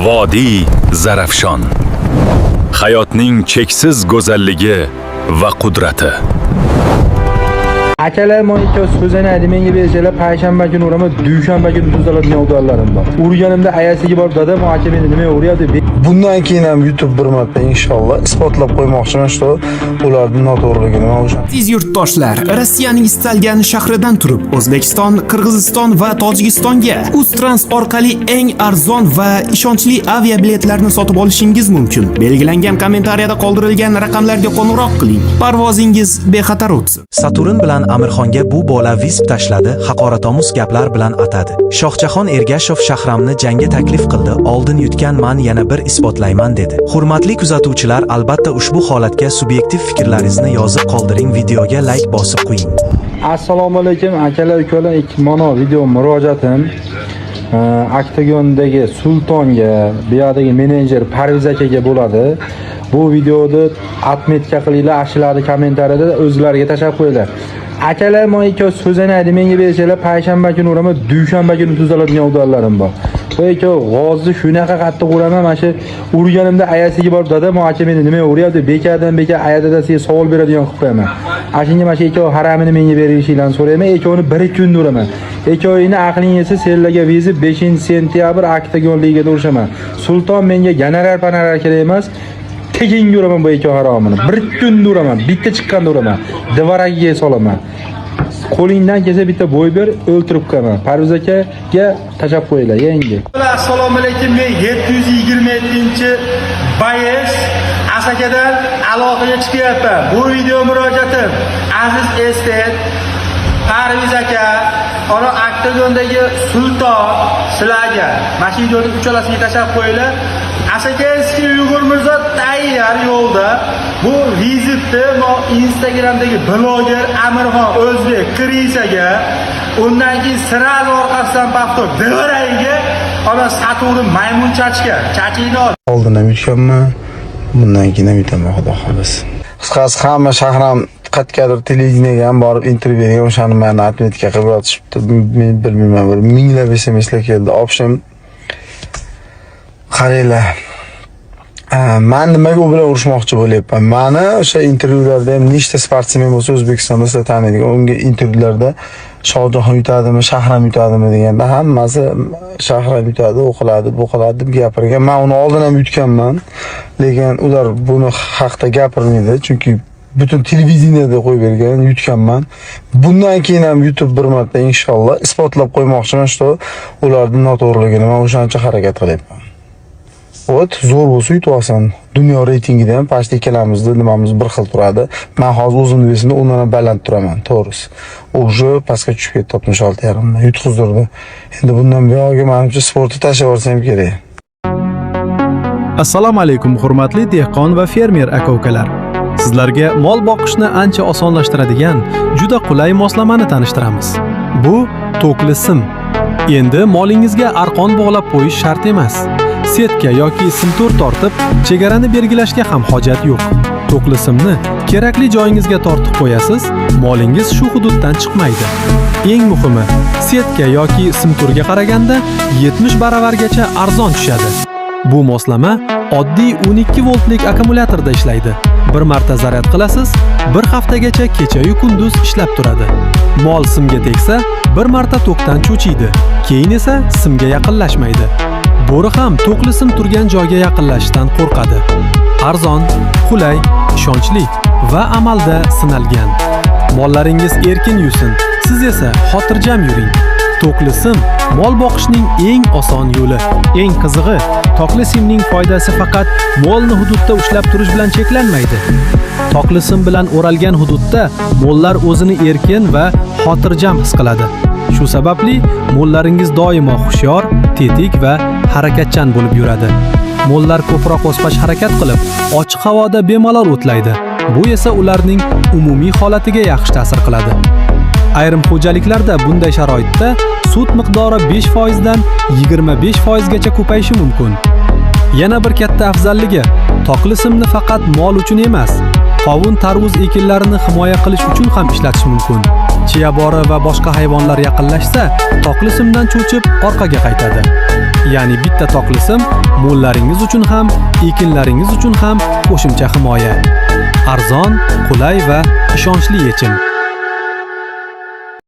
Vodiy Zarafshon. Hayotning cheksiz go'zalligi va qudrati. Akalar, men ikki so'zini aytdim. Menga bersanglar, payshanba kuni uraman, dushanba kuni tuzaladigan o'g'dallarim bor. Urganimda ayasiga borib, "Dada, men aka meni nima uryapti?" Bundan keyin ham YouTube bir marta inshaalloh isbotlab qo'ymoqchiman, что ularning noto'g'riligini men o'sha. Aziz yurtdoshlar, Rossiyaning istalgan shahridan turib O'zbekiston, Qirg'iziston va Tojikistonga Uztrans orqali eng arzon va ishonchli aviabiletlarni sotib olishingiz mumkin. Belgilangan kommentariyada qoldirilgan raqamlarga qo'ng'iroq qiling. Parvozingiz bexatar o'tsin. Saturn bilan Amirxonga bu bola visp tashladi, haqoratomuz gaplar bilan atadi. Shohjahon Ergashev Shahramni jangga taklif qildi, oldin yutganman, yana bir isbotlayman dedi. Hurmatli kuzatuvchilar, albatta ushbu holatga subyektiv fikrlaringizni yozib qoldiring, videoga like bosib qo'ying. Assalomu alaykum akalar, ukalar. Mana video murojaatim Oktagondagi Sultonga, bu yerdagi menejer Parviz akaga bo'ladi. Bu videoni atmetka qilinglar, ashiladi kommentariyada o'zlariga tashab qo'yinglar. Akalar, men ikki so'zini aytdim. Menga bersanglar, payshanba kuni uraman, dushanba kuni tuzaladigan o'g'dallarim bor. Voy aka, g'ozni shunaqa qattiq uraman, mana shu urganimda ayasiga borib, "Dada, men aka meni nima uryapti?" Bekardan bekar aya dadasiga savol beradigan qilib qo'yaman. Ashunga mana shu ikki haramini menga berishinglarni so'rayman. Ikkovini bir kunda uraman. Ikkovini aqling yetsa, senlarga viza 5-sentyabr Oktagon ligada urushaman. Sulton menga gonorar kerak emas. Tekin uraman bu ikki haromini. Bir kunda uraman, bitta chiqqanda uraman. Devaragiga solaman. Qo'lingdan kelsa bitta bo'y ber, o'ltirib qo'yaman. Parviz akaga tashab qo'yinglar, yangi. Assalomu alaykum. Men 727-bayes Asakadan aloqaga chiqyapman. Bu video murojaatim aziz estet Parviz aka, ona Oktagondagi Sulton sizlarga mana shu videoni uchalasiga tashab qo'yinglar. Asakayskiy Uyg'ur Mirzo tayyor yo'lda. Bu vizitni Instagramdagi bloger Amirxon O'zbek Krisaga, undan keyin sirali orqasidan paftor Devaragiga, ona Saturn maymunchachga chachini ol. Oldin ham yutganman, bundan keyin ham yutaman, xudo xolasa. Qisqasi hamma shahram qatqadir televideniyega ham borib intervyu bergan, o'shani meni atmetka qilib yotishibdi. Men bilmayman, bir minglab SMS-lar keldi. Option qaranglar. Men nimaga u bilan urushmoqchi bo'lyapman? Meni o'sha intervyularda ham nechta sportsmen bo'lsa O'zbekistonda sizlar taniydigan, unga intervyularda Shohjahon yutadimi, Shahram yutadimi deganda hammasi Shahram yutadi, u qiladi, bu qiladi deb gapirgan. Men uni oldin ham yutganman, lekin ular buni haqda gapirmaydi, chunki butun televideniyada qo'yib bergan, yutganman. Bundan keyin ham YouTube bir marta inshaalloh isbotlab qo'ymoqchiman, что ularning noto'g'riligini men o'shancha harakat qilyapman. Ot zo'r bo'lsa yutib Dunyo reytingida ham past ikkalamizni nimamiz bir xil turadi. Men hozir o'zimni besimda undan ham baland turaman, to'g'risi. O'sha pastga tushib ketdi 66,5 dan yutqizdirdi. Endi bundan buyog'iga menimcha sportni tashlab yuborsam kerak. Assalomu alaykum hurmatli dehqon va fermer aka-ukalar. Sizlarga mol boqishni ancha osonlashtiradigan juda qulay moslamani tanishtiramiz. Bu to'kli sim. Endi molingizga arqon bog'lab qo'yish shart emas. Setka yoki simtur tortib, chegarani belgilashga ham hojat yo'q. To'kli simni kerakli joyingizga tortib qo'yasiz, molingiz shu hududdan chiqmaydi. Eng muhimi, setka yoki simturga qaraganda 70 baravargacha arzon tushadi. Bu moslama oddiy 12 voltlik akkumulyatorda ishlaydi. Bir marta zaryad qilasiz, bir haftagacha kecha-yu kunduz ishlab turadi. Mol simga tegsa, bir marta tokdan cho'chiydi, keyin esa simga yaqinlashmaydi. Bo'ri ham to'kli sim turgan joyga yaqinlashishdan qo'rqadi. Arzon, qulay, ishonchli va amalda sinalgan. Mollaringiz erkin yursin, siz esa xotirjam yuring. To'kli sim mol boqishning eng oson yo'li. Eng qizig'i, to'kli simning foydasi faqat molni hududda ushlab turish bilan cheklanmaydi. To'kli sim bilan o'ralgan hududda mollar o'zini erkin va xotirjam his qiladi. Shu sababli mollaringiz doimo xushyor, tetik va harakatchan bo'lib yuradi. Mollar ko'proq o'spash harakat qilib, ochiq havoda bemalol o'tlaydi. Bu esa ularning umumiy holatiga yaxshi ta'sir qiladi. Ayrim xo'jaliklarda bunday sharoitda sut miqdori 5% dan 25% gacha ko'payishi mumkin. Yana bir katta afzalligi, to'kli simni faqat mol uchun emas, qovun, tarvuz ekinlarini himoya qilish uchun ham ishlatish mumkin. chiyabori va boshqa hayvonlar yaqinlashsa, toqli simdan cho'chib orqaga qaytadi. Ya'ni bitta toqli sim mo'llaringiz uchun ham, ekinlaringiz uchun ham qo'shimcha himoya. Arzon, qulay va ishonchli yechim.